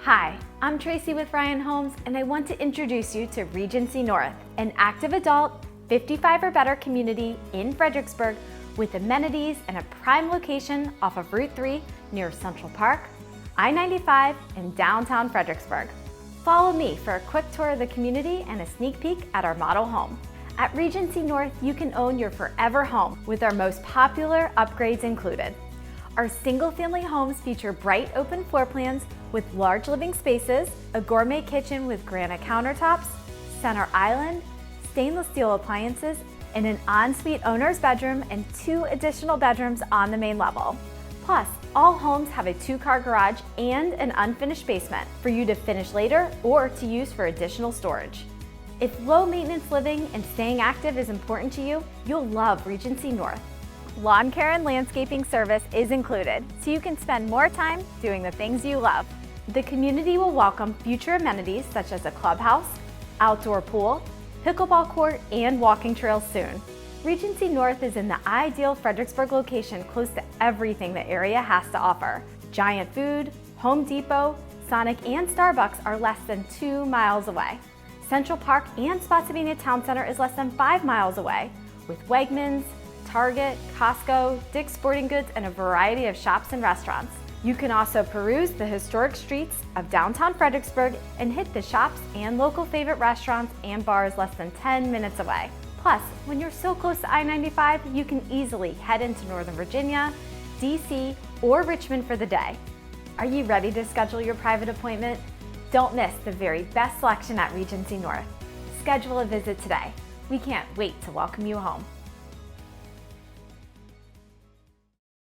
Hi, I'm Tracy with Ryan Homes, and I want to introduce you to Regency North, an active adult, 55 or better community in Fredericksburg with amenities and a prime location off of Route 3 near Central Park, I-95, and downtown Fredericksburg. Follow me for a quick tour of the community and a sneak peek at our model home. At Regency North, you can own your forever home with our most popular upgrades included. Our single-family homes feature bright open floor plans with large living spaces, a gourmet kitchen with granite countertops, center island, stainless steel appliances, and an ensuite owner's bedroom and 2 additional bedrooms on the main level. Plus, all homes have a 2-car garage and an unfinished basement for you to finish later or to use for additional storage. If low-maintenance living and staying active is important to you, you'll love Regency North. Lawn care and landscaping service is included, so you can spend more time doing the things you love. The community will welcome future amenities such as a clubhouse, outdoor pool, pickleball court, and walking trails soon. Regency North is in the ideal Fredericksburg location close to everything the area has to offer. Giant Food, Home Depot, Sonic, and Starbucks are less than 2 miles away. Central Park and Spotsylvania Town Center is less than 5 miles away, with Wegmans, Target, Costco, Dick's Sporting Goods, and a variety of shops and restaurants. You can also peruse the historic streets of downtown Fredericksburg and hit the shops and local favorite restaurants and bars less than 10 minutes away. Plus, when you're so close to I-95, you can easily head into Northern Virginia, DC, or Richmond for the day. Are you ready to schedule your private appointment? Don't miss the very best selection at Regency North. Schedule a visit today. We can't wait to welcome you home.